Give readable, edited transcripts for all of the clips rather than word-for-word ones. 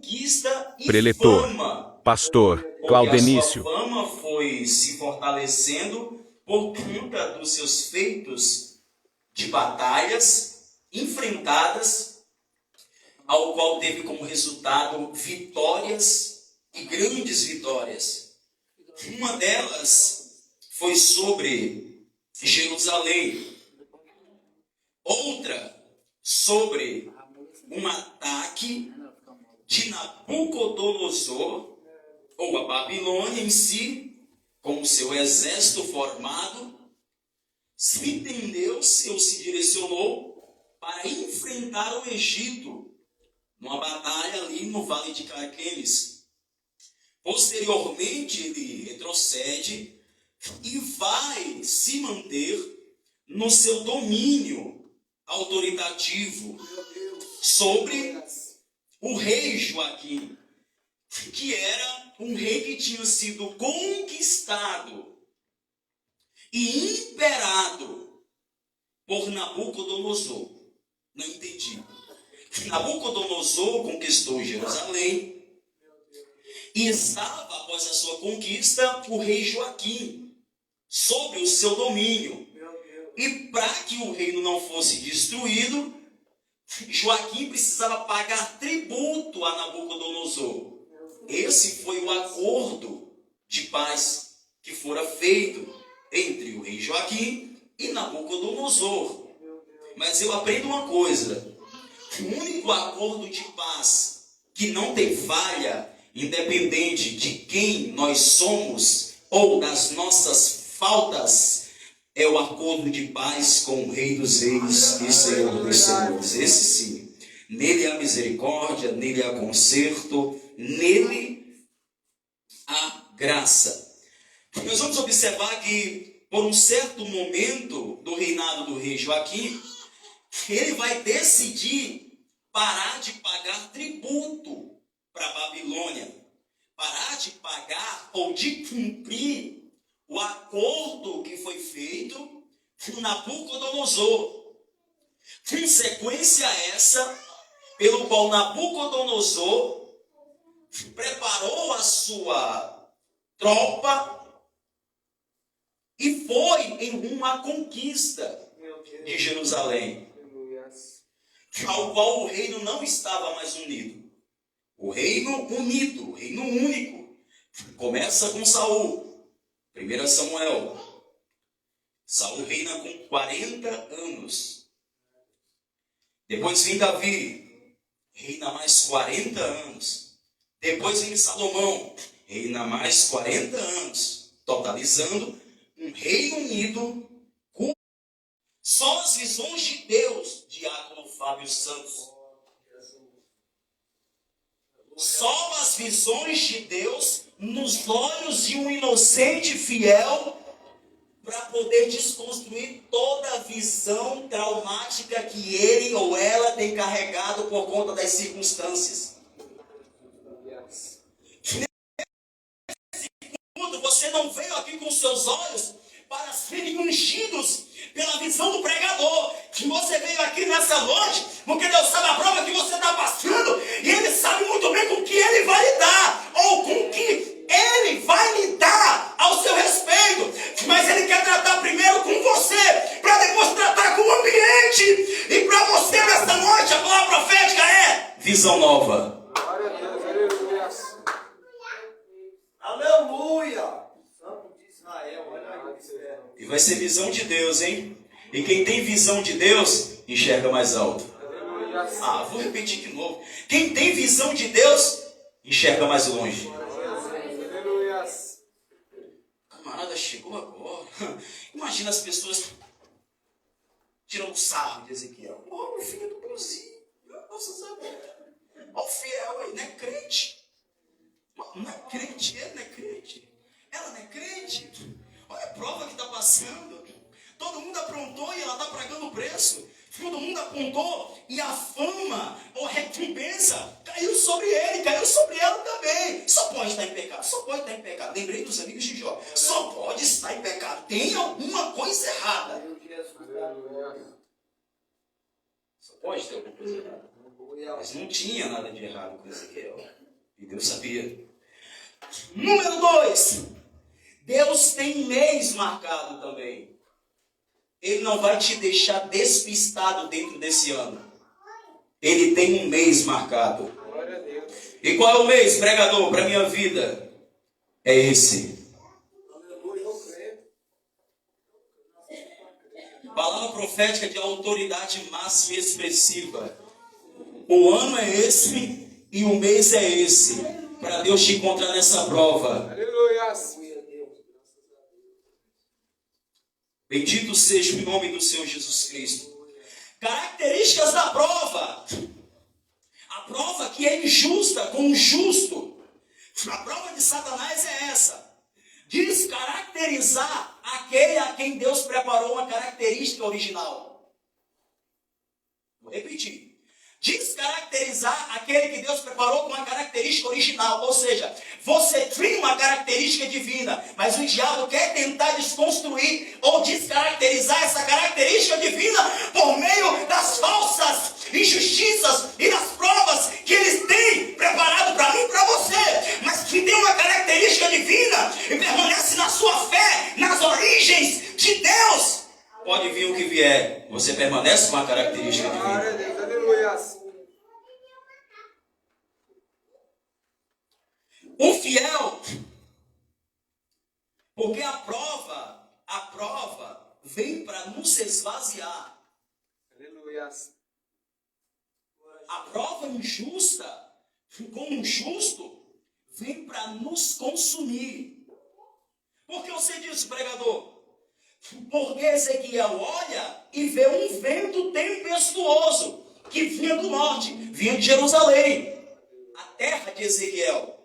conquista e Preletor, fama. pastor Porque Claudenício. a sua fama foi se fortalecendo por conta dos seus feitos de batalhas enfrentadas, ao qual teve como resultado vitórias e grandes vitórias. Uma delas foi sobre Jerusalém. Outra sobre um ataque de Nabucodonosor, ou a Babilônia em si, com o seu exército formado, se entendeu-se ou se direcionou para enfrentar o Egito, numa batalha ali no Vale de Carquemes. Posteriormente, ele retrocede e vai se manter no seu domínio autoritativo sobre o rei Joaquim, que era um rei que tinha sido conquistado e imperado por Nabucodonosor. Não entendi. Nabucodonosor conquistou Jerusalém e estava, após a sua conquista, o rei Joaquim sobre o seu domínio. E para que o reino não fosse destruído, Joaquim precisava pagar tributo a Nabucodonosor. Esse foi o acordo de paz que fora feito entre o rei Joaquim e Nabucodonosor. Mas eu aprendo uma coisa: o único acordo de paz que não tem falha, independente de quem nós somos ou das nossas faltas, é o acordo de paz com o Rei dos Reis e Senhor dos Senhores. Esse sim. Nele há misericórdia, nele há conserto, nele há graça. Nós vamos observar que, por um certo momento do reinado do rei Joaquim, ele vai decidir parar de pagar tributo para a Babilônia. Parar de pagar ou de cumprir o acordo que foi feito com Nabucodonosor. Consequência essa pelo qual Nabucodonosor preparou a sua tropa e foi em rumo à conquista de Jerusalém, ao qual o reino não estava mais unido. O reino unido, o reino único, começa com Saul. 1 Samuel. Saul reina com 40 anos. Depois vem Davi, reina mais 40 anos. Depois vem Salomão, reina mais 40 anos. Totalizando um reino unido. Só as visões de Deus, Diácono Fábio Santos. Só as visões de Deus nos olhos de um inocente fiel para poder desconstruir toda a visão traumática que ele ou ela tem carregado por conta das circunstâncias. Você não veio aqui com seus olhos para serem ungidos pela visão do pregador. Que você veio aqui nessa noite porque Deus sabe a prova que você está passando e Ele sabe muito bem com que Ele vai lidar ou com que Ele vai lidar ao seu respeito. Mas Ele quer tratar primeiro com você para depois tratar com o ambiente. E para você nessa noite a palavra profética é visão nova. Glória a Deus, aleluia. Aleluia! Santo de Israel, olha aí que espera. E vai ser visão de Deus, hein? E quem tem visão de Deus, enxerga mais alto. Aleluia. Ah, vou repetir de novo. Quem tem visão de Deus, enxerga mais longe. Aleluia. O camarada chegou agora. Imagina as pessoas tirando sarro de Ezequiel. Oh, meu filho do Cruzinho. Nossa, sabe? Ó, o fiel aí, não é crente. Não é crente, ele não é crente. Ela não é crente. Olha a prova que está passando. Todo mundo aprontou e ela está pagando o preço. Todo mundo apontou e a fama ou recompensa caiu sobre ele, caiu sobre ela também. Só pode estar em pecado, só pode estar em pecado. Lembrei dos amigos de Jó. Só pode estar em pecado. Tem alguma coisa errada. Só pode ter alguma coisa errada. Mas não tinha nada de errado com Ezequiel. E Deus sabia. Número 2. Deus tem mês marcado também. Ele não vai te deixar despistado dentro desse ano. Ele tem um mês marcado. Glória a Deus. E qual é o mês, pregador, para a minha vida? É esse. Palavra profética de autoridade máxima e expressiva. O ano é esse e o mês é esse. Para Deus te encontrar nessa prova. Aleluia. Bendito seja o nome do Senhor Jesus Cristo. Características da prova. A prova que é injusta com o justo. A prova de Satanás é essa. Descaracterizar aquele a quem Deus preparou uma característica original. Vou repetir. Descaracterizar aquele que Deus preparou com uma característica original. Ou seja, você tem uma característica divina, mas o diabo quer tentar desconstruir ou descaracterizar essa característica divina por meio das falsas injustiças e das provas que eles têm preparado para mim e para você. Mas que tem uma característica divina e permanece na sua fé, nas origens de Deus. Pode vir o que vier, você permanece com a característica Glória a divina. Deus. Aleluia. O fiel, porque a prova vem para nos esvaziar. Aleluia. A prova injusta com o justo vem para nos consumir. Por que eu sei disso, pregador? Porque Ezequiel olha e vê um vento tempestuoso que vinha do norte, vinha de Jerusalém, a terra de Ezequiel.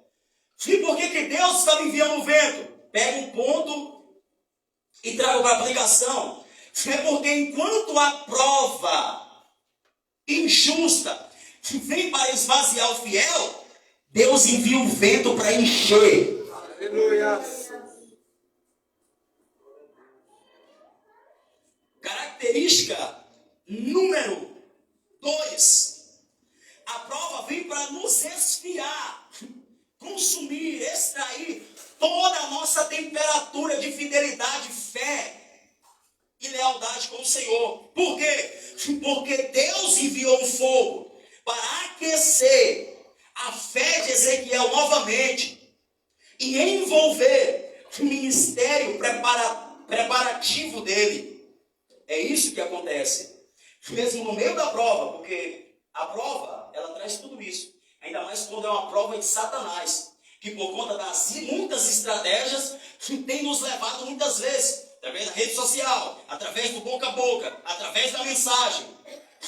E por que Deus estava enviando o vento? Pega um ponto e traga para a aplicação. É porque enquanto a prova injusta vem para esvaziar o fiel, Deus envia o vento para encher. Aleluia. Característica número 2. A prova vem para nos esfriar, consumir, extrair toda a nossa temperatura de fidelidade, fé e lealdade com o Senhor. Por quê? Porque Deus enviou um fogo para aquecer a fé de Ezequiel novamente e envolver o ministério preparativo dele. É isso que acontece. Mesmo no meio da prova, porque a prova, ela traz tudo isso. Ainda mais quando é uma prova de Satanás, que por conta das muitas estratégias, tem nos levado muitas vezes, através da rede social, através do boca a boca, através da mensagem,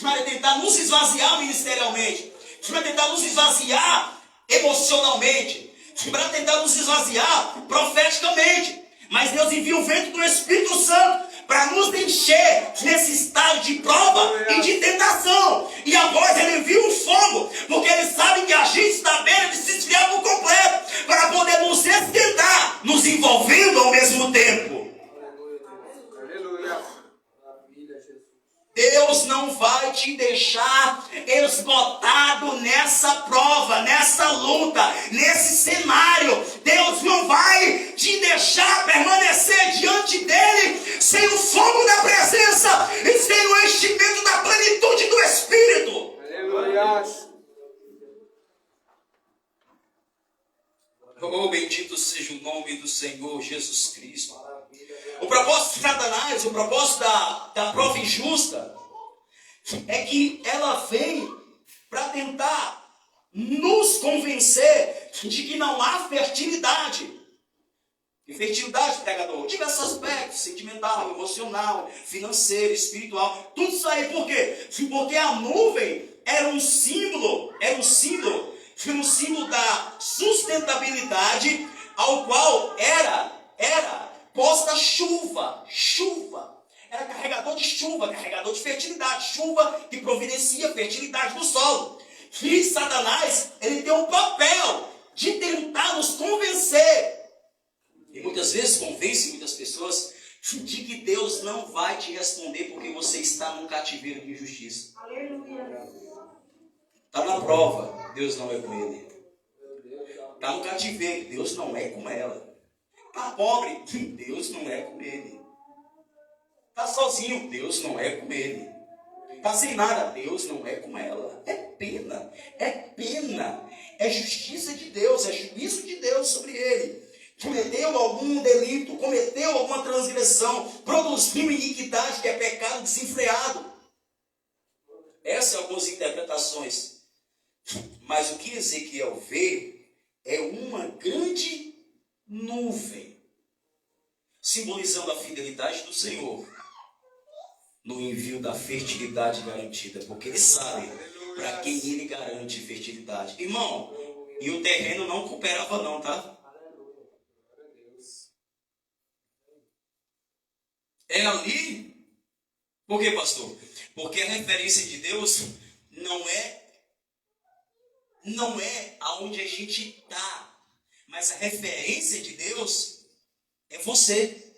para tentar nos esvaziar ministerialmente, para tentar nos esvaziar emocionalmente, para tentar nos esvaziar profeticamente. Mas Deus envia o vento do Espírito Santo para nos encher nesse estado de prova e de tentação. E agora ele envia um fogo, porque ele sabe que a gente está à beira de se esfriar por completo, para poder nos esquentar, nos envolvendo ao mesmo tempo. Aleluia. Deus não vai te deixar esgotado nessa prova, nessa luta, nesse cenário. Deus não vai te deixar permanecer diante dele sem o fogo da presença e sem o enchimento da plenitude do Espírito. Aleluia. Oh, bendito seja o nome do Senhor Jesus Cristo. O propósito de Satanás, o propósito da prova injusta, é que ela vem para tentar nos convencer de que não há fertilidade. E fertilidade, pregador, diversos aspectos, sentimental, emocional, financeiro, espiritual, tudo isso aí. Por quê? Porque a nuvem era um símbolo da sustentabilidade, ao qual era posta chuva. Era carregador de chuva, carregador de fertilidade, chuva que providencia fertilidade do solo. E Satanás, ele tem um papel de tentar nos convencer, e muitas vezes convence muitas pessoas, de que Deus não vai te responder porque você está num cativeiro de injustiça. Aleluia. Está na prova, Deus não é com ele. Está no cativeiro, Deus não é com ela. Está pobre, Deus não é com ele. Está sozinho, Deus não é com ele. Está sem nada, Deus não é com ela. É pena, é justiça de Deus, é juízo de Deus sobre ele. Cometeu algum delito, cometeu alguma transgressão, produziu iniquidade, que é pecado desenfreado. Essas são algumas interpretações. Mas o que Ezequiel vê é uma grande nuvem, simbolizando a fidelidade do Senhor no envio da fertilidade garantida, porque ele sabe para quem ele garante fertilidade. Irmão, e o terreno não cooperava não, tá? É ali? Por quê, pastor? Porque a referência de Deus não é aonde a gente está, mas a referência de Deus é você.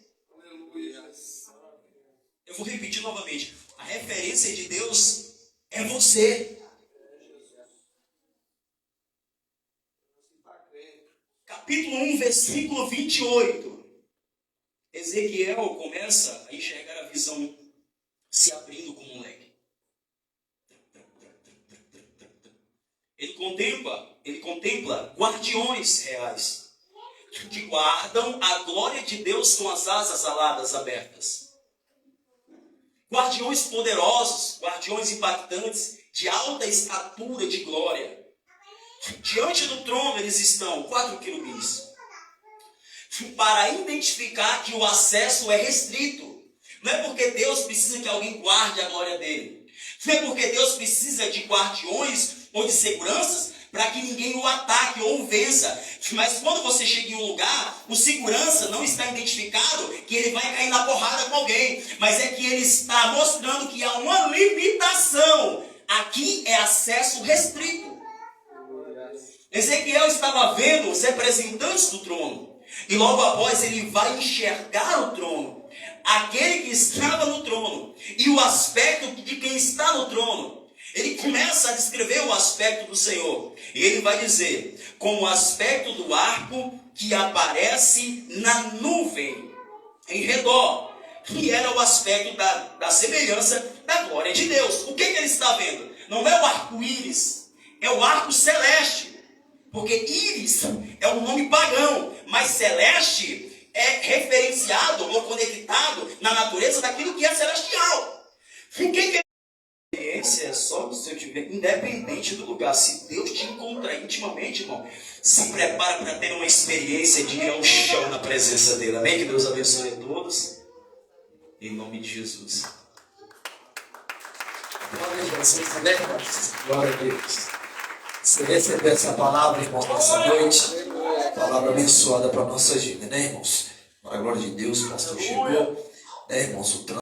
Eu vou repetir novamente. A referência de Deus é você. Capítulo 1, versículo 28. Ezequiel começa a enxergar a visão se abrindo como um leque. Ele contempla guardiões reais que guardam a glória de Deus com as asas aladas abertas. Guardiões poderosos, guardiões impactantes, de alta estatura de glória. Diante do trono eles estão 4 querubins, para identificar que o acesso é restrito. Não é porque Deus precisa que alguém guarde a glória dele. Não é porque Deus precisa de guardiões ou de seguranças para que ninguém o ataque ou o vença. Mas quando você chega em um lugar, o segurança não está identificado que ele vai cair na porrada com alguém, mas é que ele está mostrando que há uma limitação. Aqui é acesso restrito. Ezequiel estava vendo os representantes do trono, e logo após ele vai enxergar o trono, aquele que estava no trono, e o aspecto de quem está no trono. Ele começa a descrever o aspecto do Senhor. E ele vai dizer, como o aspecto do arco que aparece na nuvem em redor. Que era o aspecto da semelhança da glória de Deus. O que ele está vendo? Não é o arco-íris, é o arco celeste. Porque íris é um nome pagão, mas celeste é referenciado ou conectado na natureza daquilo que é celestial. O que é experiência? É só se eu tiver, independente do lugar. Se Deus te encontrar intimamente, irmão, se prepara para ter uma experiência de ir ao chão na presença dele. Amém? Que Deus abençoe a todos. Em nome de Jesus. Glória a Jesus, amém, irmãos? Glória a Deus. Você recebeu essa palavra, irmão, nessa noite? Palavra abençoada para a nossa vida, né, irmãos? Para a glória de Deus, o pastor chegou, né, irmãos? O